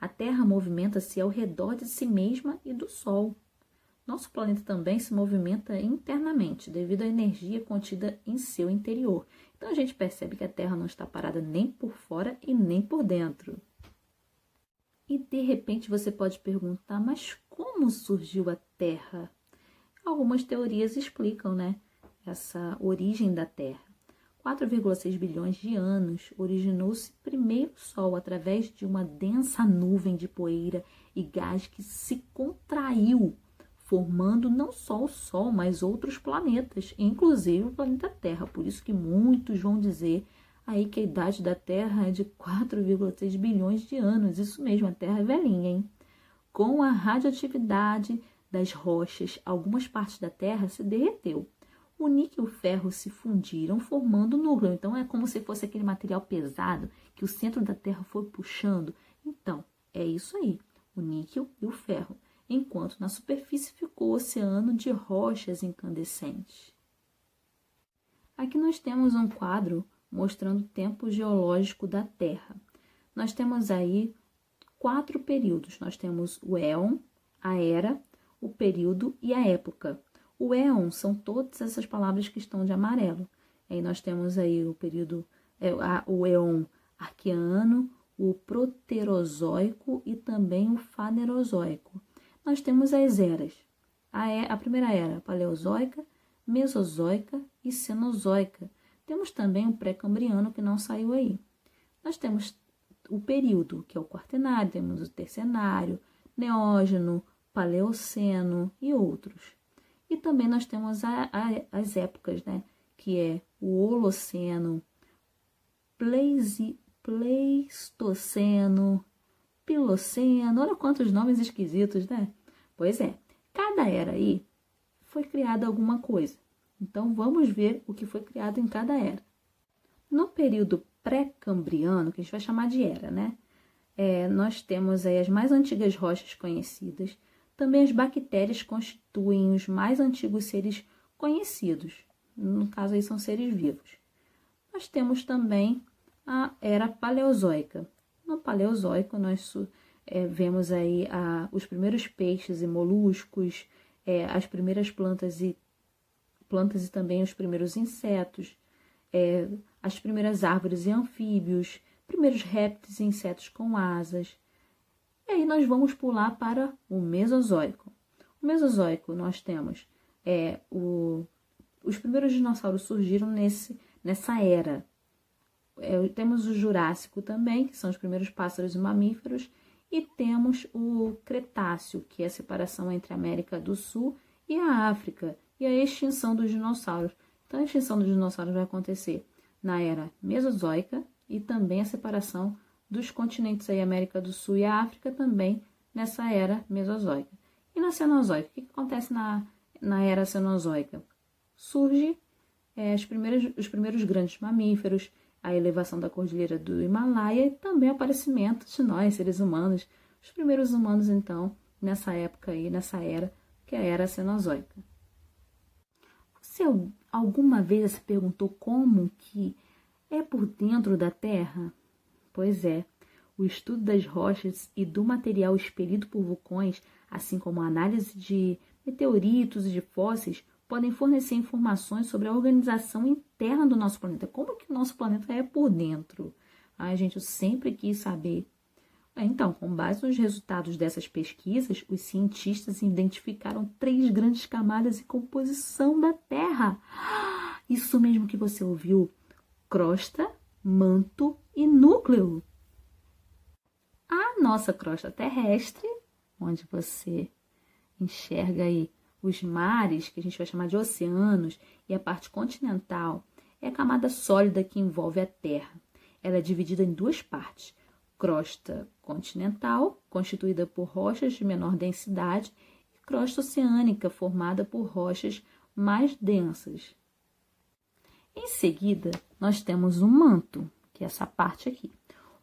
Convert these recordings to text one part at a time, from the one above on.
A Terra movimenta-se ao redor de si mesma e do Sol. Nosso planeta também se movimenta internamente, devido à energia contida em seu interior. Então, a gente percebe que a Terra não está parada nem por fora e nem por dentro. E, de repente, você pode perguntar, mas como surgiu a Terra? Algumas teorias explicam, né, essa origem da Terra. 4,6 bilhões de anos originou-se primeiro o Sol através de uma densa nuvem de poeira e gás que se contraiu, formando não só o Sol, mas outros planetas, inclusive o planeta Terra. Por isso que muitos vão dizer aí que a idade da Terra é de 4,6 bilhões de anos. Isso mesmo, a Terra é velhinha, hein? Com a radioatividade das rochas, algumas partes da Terra se derreteu. O níquel e o ferro se fundiram, formando núcleo. Então, é como se fosse aquele material pesado que o centro da Terra foi puxando. Então, é isso aí, o níquel e o ferro. Enquanto na superfície ficou o oceano de rochas incandescentes. Aqui nós temos um quadro mostrando o tempo geológico da Terra. Nós temos aí 4 períodos. Nós temos o éon, a era, o período e a época. O éon são todas essas palavras que estão de amarelo. Aí nós temos aí o período, o éon arqueano, o proterozoico e também o fanerozoico. Nós temos as eras. A primeira era paleozoica, mesozoica e cenozoica. Temos também o pré-cambriano, que não saiu aí. Nós temos o período, que é o quaternário, temos o terciário, neógeno, paleoceno e outros. E também nós temos as épocas, né? Que é o holoceno, pleistoceno, piloceno. Olha quantos nomes esquisitos, né? Pois é, cada era aí foi criada alguma coisa. Então, vamos ver o que foi criado em cada era. No período pré-cambriano, que a gente vai chamar de era, né? Nós temos aí as mais antigas rochas conhecidas. Também as bactérias constituem os mais antigos seres conhecidos. No caso aí são seres vivos. Nós temos também a era paleozoica. No paleozoico nós vemos aí os primeiros peixes e moluscos, as primeiras plantas e também os primeiros insetos, as primeiras árvores e anfíbios, primeiros répteis e insetos com asas. E aí nós vamos pular para o Mesozoico. O Mesozoico nós temos os primeiros dinossauros surgiram nessa era. Temos o Jurássico também, que são os primeiros pássaros e mamíferos, e temos o Cretáceo, que é a separação entre a América do Sul e a África, e a extinção dos dinossauros. Então, a extinção dos dinossauros vai acontecer na era Mesozoica e também a separação dos continentes aí, América do Sul e a África, também nessa era Mesozoica. E na Cenozoica, o que acontece na era Cenozoica? Surge os primeiros grandes mamíferos, a elevação da cordilheira do Himalaia e também o aparecimento de nós, seres humanos, os primeiros humanos, então, nessa época aí, nessa era, que é a era Cenozoica. Você alguma vez se perguntou como que é por dentro da Terra? Pois é, o estudo das rochas e do material expelido por vulcões, assim como a análise de meteoritos e de fósseis, podem fornecer informações sobre a organização interna do nosso planeta. Como que o nosso planeta é por dentro? Ai, gente, eu sempre quis saber. Então, com base nos resultados dessas pesquisas, os cientistas identificaram 3 grandes camadas de composição da Terra. Isso mesmo que você ouviu: crosta, manto e núcleo. A nossa crosta terrestre, onde você enxerga aí os mares, que a gente vai chamar de oceanos, e a parte continental, é a camada sólida que envolve a Terra. Ela é dividida em 2 partes: crosta continental, constituída por rochas de menor densidade, e crosta oceânica, formada por rochas mais densas. Em seguida, nós temos o manto, que é essa parte aqui.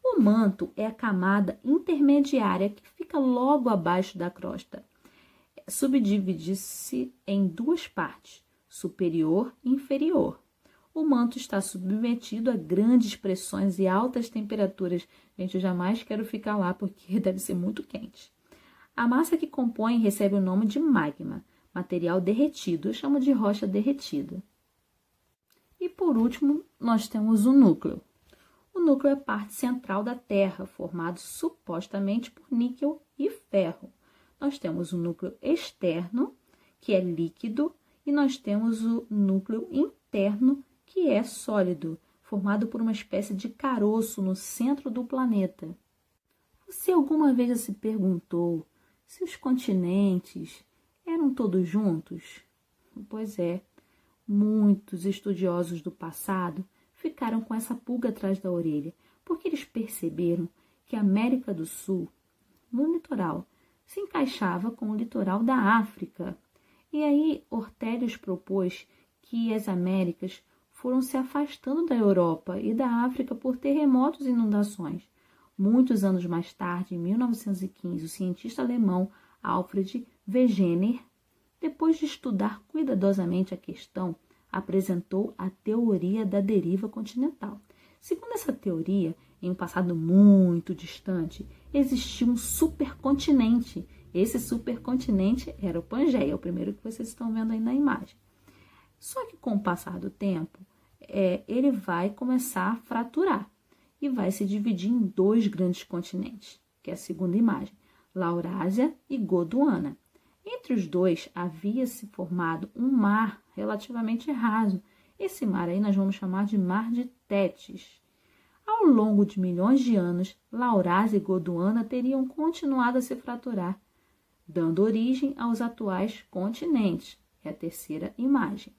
O manto é a camada intermediária que fica logo abaixo da crosta. Subdivide-se em 2 partes, superior e inferior. O manto está submetido a grandes pressões e altas temperaturas. Gente, eu jamais quero ficar lá porque deve ser muito quente. A massa que compõe recebe o nome de magma, material derretido. Eu chamo de rocha derretida. E por último, nós temos o núcleo. O núcleo é a parte central da Terra, formado supostamente por níquel e ferro. Nós temos o núcleo externo, que é líquido, e nós temos o núcleo interno, que é sólido, formado por uma espécie de caroço no centro do planeta. Você alguma vez já se perguntou se os continentes eram todos juntos? Pois é, muitos estudiosos do passado ficaram com essa pulga atrás da orelha, porque eles perceberam que a América do Sul, no litoral, se encaixava com o litoral da África. E aí Ortelius propôs que as Américas foram se afastando da Europa e da África por terremotos e inundações. Muitos anos mais tarde, em 1915, o cientista alemão Alfred Wegener, depois de estudar cuidadosamente a questão, apresentou a teoria da deriva continental. Segundo essa teoria, em um passado muito distante, existia um supercontinente. Esse supercontinente era o Pangeia, o primeiro que vocês estão vendo aí na imagem. Só que com o passar do tempo, ele vai começar a fraturar e vai se dividir em dois grandes continentes, que é a segunda imagem, Laurásia e Gondwana. Entre os dois havia se formado um mar relativamente raso. Esse mar aí nós vamos chamar de Mar de Tétis. Ao longo de milhões de anos, Laurásia e Gondwana teriam continuado a se fraturar, dando origem aos atuais continentes. É a terceira imagem.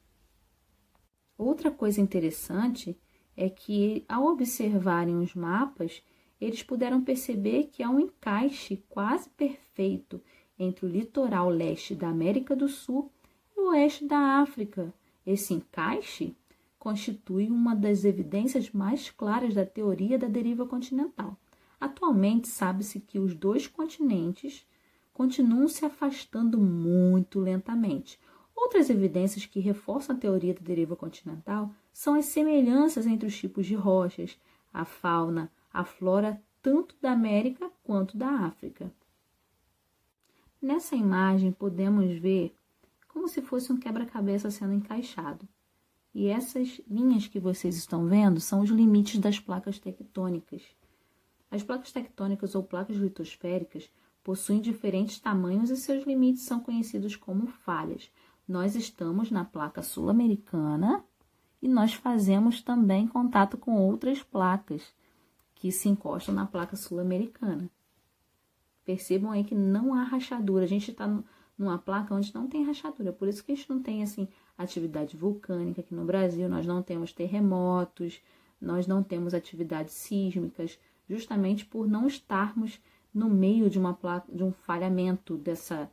Outra coisa interessante é que, ao observarem os mapas, eles puderam perceber que há um encaixe quase perfeito entre o litoral leste da América do Sul e o oeste da África. Esse encaixe constitui uma das evidências mais claras da teoria da deriva continental. Atualmente, sabe-se que os dois continentes continuam se afastando muito lentamente. Outras evidências que reforçam a teoria da deriva continental são as semelhanças entre os tipos de rochas, a fauna, a flora, tanto da América quanto da África. Nessa imagem, podemos ver como se fosse um quebra-cabeça sendo encaixado. E essas linhas que vocês estão vendo são os limites das placas tectônicas. As placas tectônicas ou placas litosféricas possuem diferentes tamanhos e seus limites são conhecidos como falhas. Nós estamos na placa sul-americana e nós fazemos também contato com outras placas que se encostam na placa sul-americana. Percebam aí que não há rachadura. A gente está numa placa onde não tem rachadura. Por isso que a gente não tem assim atividade vulcânica aqui no Brasil. Nós não temos terremotos, nós não temos atividades sísmicas, justamente por não estarmos no meio de uma placa, de um falhamento dessa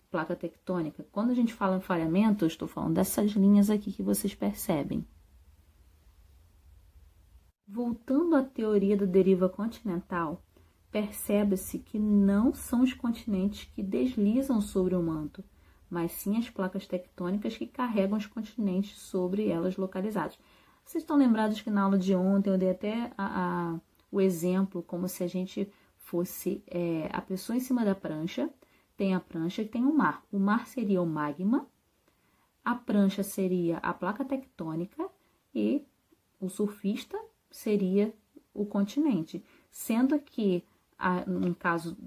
placa tectônica. Quando a gente fala em falhamento, eu estou falando dessas linhas aqui que vocês percebem. Voltando à teoria da deriva continental, percebe-se que não são os continentes que deslizam sobre o manto, mas sim as placas tectônicas que carregam os continentes sobre elas localizados. Vocês estão lembrados que na aula de ontem eu dei até o exemplo como se a gente fosse a pessoa em cima da prancha, tem a prancha e tem o mar. O mar seria o magma, a prancha seria a placa tectônica e o surfista seria o continente. Sendo que, no caso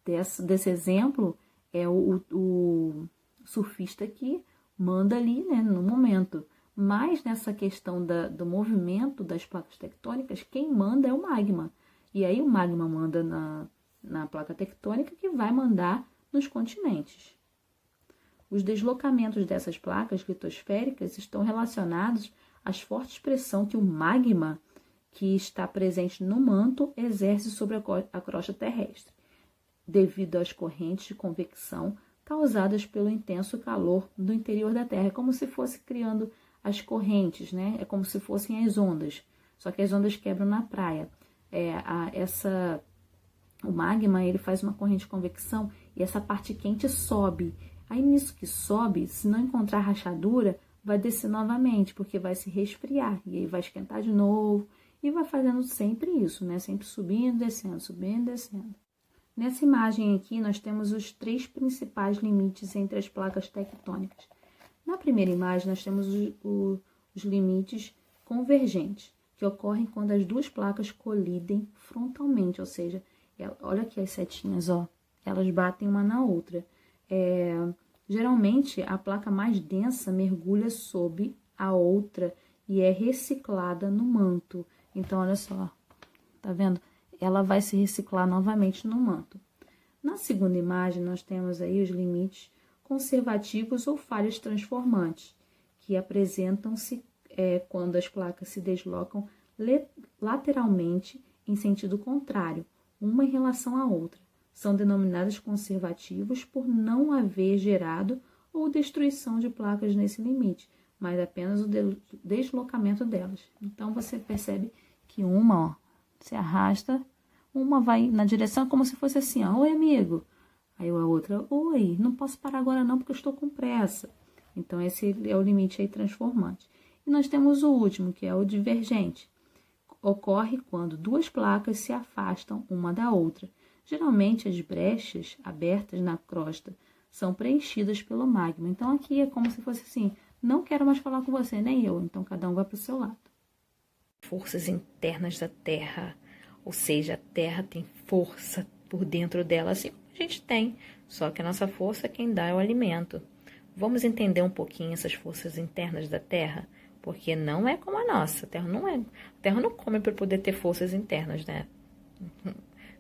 desse exemplo, é o surfista que manda ali, né, no momento. Mas nessa questão do movimento das placas tectônicas, quem manda é o magma. E aí o magma manda na placa tectônica que vai mandar nos continentes. Os deslocamentos dessas placas litosféricas estão relacionados às fortes pressão que o magma que está presente no manto exerce sobre a crosta terrestre, devido às correntes de convecção causadas pelo intenso calor do interior da Terra. É como se fosse criando as correntes, né? É como se fossem as ondas, só que as ondas quebram na praia. O magma, ele faz uma corrente de convecção e essa parte quente sobe. Aí nisso que sobe, se não encontrar rachadura, vai descer novamente, porque vai se resfriar, e aí vai esquentar de novo, e vai fazendo sempre isso, né? Sempre subindo, descendo, descendo. Nessa imagem aqui, nós temos os 3 principais limites entre as placas tectônicas. Na primeira imagem, nós temos os limites convergentes, que ocorrem quando as duas placas colidem frontalmente, ou seja, olha aqui as setinhas, ó, elas batem uma na outra. Geralmente, a placa mais densa mergulha sob a outra e é reciclada no manto. Então, olha só, tá vendo? Ela vai se reciclar novamente no manto. Na segunda imagem, nós temos aí os limites conservativos ou falhas transformantes, que apresentam-se quando as placas se deslocam lateralmente em sentido contrário, uma em relação à outra. São denominadas conservativos por não haver gerado ou destruição de placas nesse limite, mas apenas o deslocamento delas. Então, você percebe que uma, ó, se arrasta, uma vai na direção como se fosse assim, ó, oi, amigo. Aí a outra, oi, não posso parar agora não porque eu estou com pressa. Então, esse é o limite aí transformante. E nós temos o último, que é o divergente. Ocorre quando duas placas se afastam uma da outra. Geralmente, as brechas abertas na crosta são preenchidas pelo magma. Então, aqui é como se fosse assim, não quero mais falar com você, nem eu. Então, cada um vai para o seu lado. Forças internas da Terra, ou seja, a Terra tem força por dentro dela, assim como a gente tem, só que a nossa força quem dá é o alimento. Vamos entender um pouquinho essas forças internas da Terra, porque não é como a nossa, a Terra não come para poder ter forças internas, né?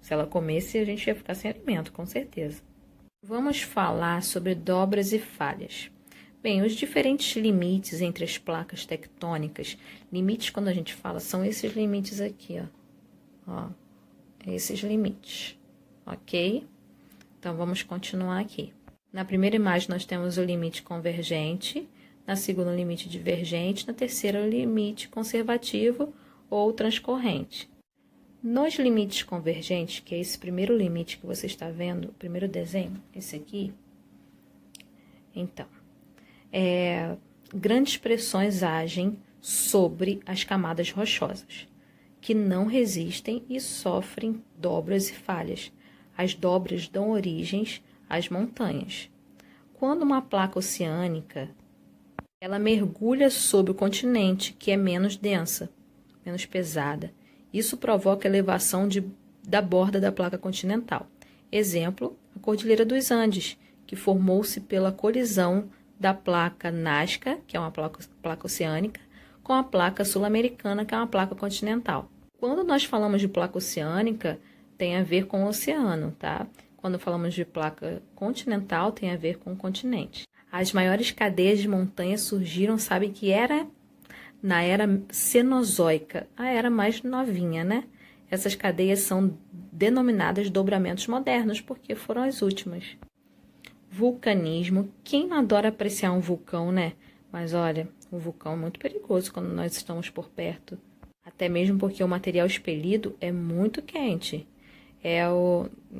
Se ela comesse, a gente ia ficar sem alimento, com certeza. Vamos falar sobre dobras e falhas. Bem, os diferentes limites entre as placas tectônicas, limites quando a gente fala, são esses limites aqui, ó. Esses limites, ok? Então, vamos continuar aqui. Na primeira imagem, nós temos o limite convergente, na segunda, o limite divergente, na terceira, o limite conservativo ou transcorrente. Nos limites convergentes, que é esse primeiro limite que você está vendo, o primeiro desenho, esse aqui, então, grandes pressões agem sobre as camadas rochosas, que não resistem e sofrem dobras e falhas. As dobras dão origens às montanhas. Quando uma placa oceânica, ela mergulha sobre o continente, que é menos densa, menos pesada. Isso provoca elevação da borda da placa continental. Exemplo, a Cordilheira dos Andes, que formou-se pela colisão da placa Nazca, que é uma placa oceânica, com a placa sul-americana, que é uma placa continental. Quando nós falamos de placa oceânica, tem a ver com o oceano, tá? Quando falamos de placa continental, tem a ver com o continente. As maiores cadeias de montanhas surgiram, sabe que era na era Cenozoica, a era mais novinha, né? Essas cadeias são denominadas dobramentos modernos, porque foram as últimas. Vulcanismo. Quem não adora apreciar um vulcão, né? Mas olha, o vulcão é muito perigoso quando nós estamos por perto. Até mesmo porque o material expelido é muito quente.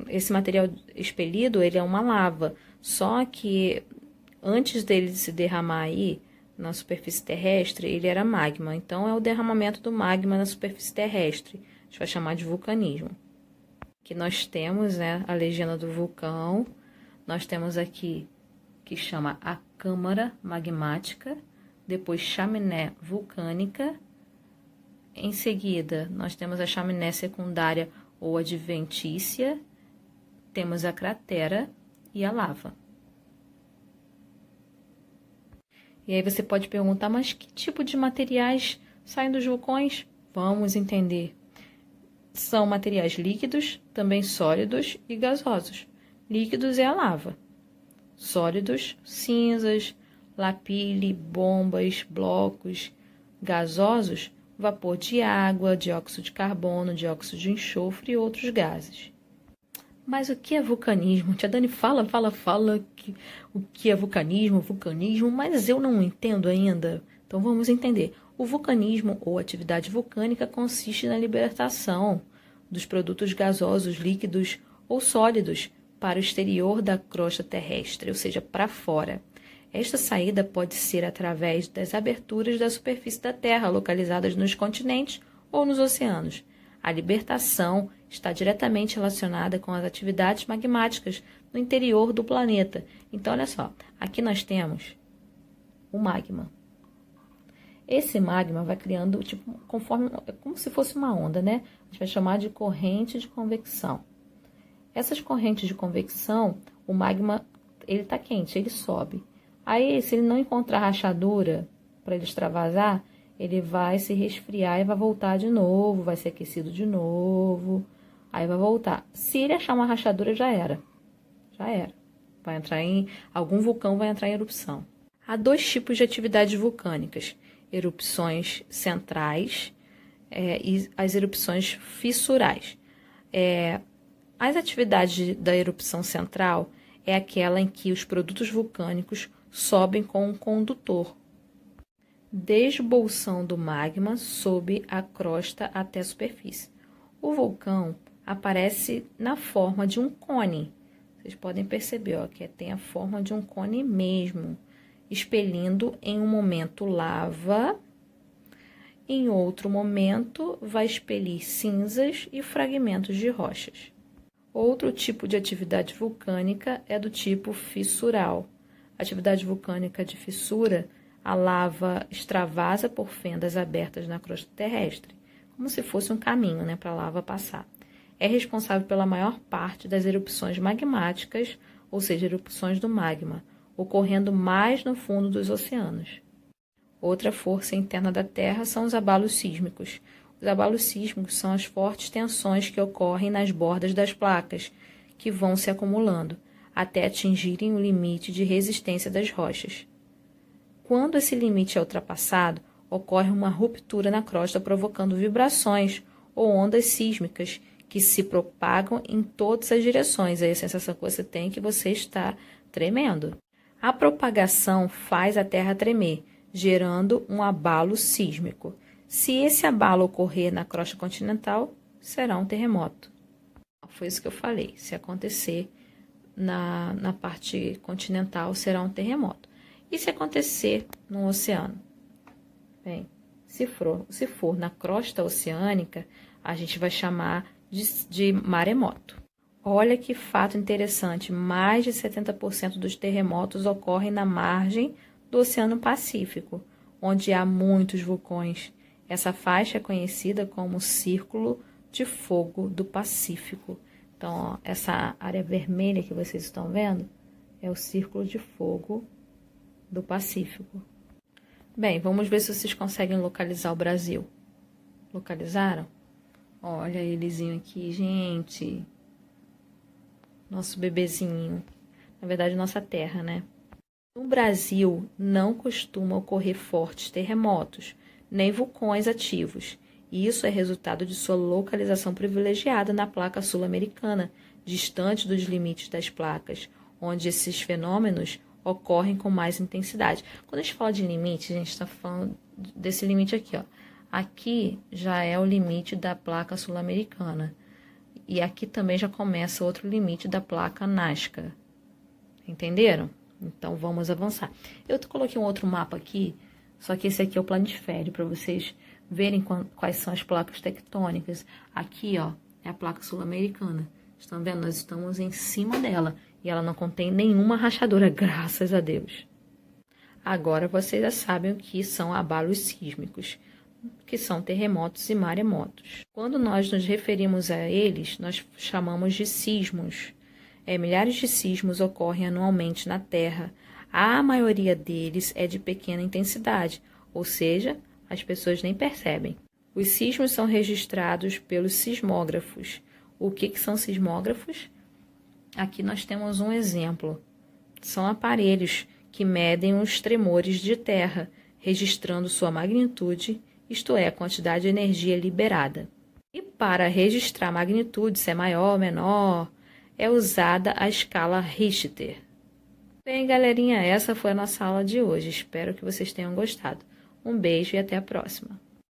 Esse material expelido, ele é uma lava. Só que antes dele se derramar aí na superfície terrestre, ele era magma. Então, é o derramamento do magma na superfície terrestre. A gente vai chamar de vulcanismo. Aqui nós temos, né, a legenda do vulcão. Nós temos aqui, que chama a câmara magmática. Depois, chaminé vulcânica. Em seguida, nós temos a chaminé secundária ou adventícia. Temos a cratera e a lava. E aí você pode perguntar, mas que tipo de materiais saem dos vulcões? Vamos entender. São materiais líquidos, também sólidos e gasosos. Líquidos é a lava. Sólidos, cinzas, lapilli, bombas, blocos. Gasosos, vapor de água, dióxido de carbono, dióxido de enxofre e outros gases. Mas o que é vulcanismo? Tia Dani fala o que é vulcanismo, mas eu não entendo ainda. Então vamos entender. O vulcanismo ou atividade vulcânica consiste na libertação dos produtos gasosos, líquidos ou sólidos para o exterior da crosta terrestre, ou seja, para fora. Esta saída pode ser através das aberturas da superfície da Terra, localizadas nos continentes ou nos oceanos. A libertação está diretamente relacionada com as atividades magmáticas no interior do planeta. Então, olha só, aqui nós temos o magma. Esse magma vai criando, tipo, como se fosse uma onda, né? A gente vai chamar de corrente de convecção. Essas correntes de convecção, o magma, ele está quente, ele sobe. Aí, se ele não encontrar rachadura para ele extravasar, ele vai se resfriar e vai voltar de novo, vai ser aquecido de novo, aí vai voltar. Se ele achar uma rachadura, já era. Já era. Vai entrar algum vulcão vai entrar em erupção. Há 2 tipos de atividades vulcânicas: erupções centrais e as erupções fissurais. As atividades da erupção central é aquela em que os produtos vulcânicos sobem com um condutor, desbolsão do magma sob a crosta até a superfície. O vulcão aparece na forma de um cone. Vocês podem perceber, ó, que tem a forma de um cone mesmo, expelindo em um momento lava, em outro momento vai expelir cinzas e fragmentos de rochas. Outro tipo de atividade vulcânica é do tipo fissural. Atividade vulcânica de fissura, a lava extravasa por fendas abertas na crosta terrestre, como se fosse um caminho, né, para a lava passar. É responsável pela maior parte das erupções magmáticas, ou seja, erupções do magma, ocorrendo mais no fundo dos oceanos. Outra força interna da Terra são os abalos sísmicos. Os abalos sísmicos são as fortes tensões que ocorrem nas bordas das placas, que vão se acumulando, até atingirem o limite de resistência das rochas. Quando esse limite é ultrapassado, ocorre uma ruptura na crosta, provocando vibrações ou ondas sísmicas que se propagam em todas as direções. Aí a sensação que você tem é que você está tremendo. A propagação faz a Terra tremer, gerando um abalo sísmico. Se esse abalo ocorrer na crosta continental, será um terremoto. Foi isso que eu falei. Se acontecer na parte continental, será um terremoto. E se acontecer no oceano? Bem, se for na crosta oceânica, a gente vai chamar de maremoto. Olha que fato interessante, mais de 70% dos terremotos ocorrem na margem do Oceano Pacífico, onde há muitos vulcões. Essa faixa é conhecida como Círculo de Fogo do Pacífico. Então, ó, essa área vermelha que vocês estão vendo é o Círculo de Fogo do Pacífico. Bem, vamos ver se vocês conseguem localizar o Brasil. Localizaram? Olha elezinho aqui, gente. Nosso bebezinho. Na verdade, nossa terra, né? No Brasil, não costuma ocorrer fortes terremotos, nem vulcões ativos. E isso é resultado de sua localização privilegiada na placa sul-americana, distante dos limites das placas, onde esses fenômenos ocorrem com mais intensidade. Quando a gente fala de limite, a gente está falando desse limite aqui, ó. Aqui já é o limite da placa sul-americana. E aqui também já começa outro limite da placa Nazca. Entenderam? Então, vamos avançar. Eu coloquei um outro mapa aqui, só que esse aqui é o planisfério, para vocês verem quais são as placas tectônicas. Aqui, ó, é a placa sul-americana. Estão vendo? Nós estamos em cima dela. E ela não contém nenhuma rachadura, graças a Deus. Agora, vocês já sabem o que são abalos sísmicos, que são terremotos e maremotos. Quando nós nos referimos a eles, nós chamamos de sismos. Milhares de sismos ocorrem anualmente na Terra. A maioria deles é de pequena intensidade, ou seja, as pessoas nem percebem. Os sismos são registrados pelos sismógrafos. O que são sismógrafos? Aqui nós temos um exemplo. São aparelhos que medem os tremores de terra, registrando sua magnitude, isto é, a quantidade de energia liberada. E para registrar a magnitude, se é maior ou menor, é usada a escala Richter. Bem, galerinha, essa foi a nossa aula de hoje. Espero que vocês tenham gostado. Um beijo e até a próxima.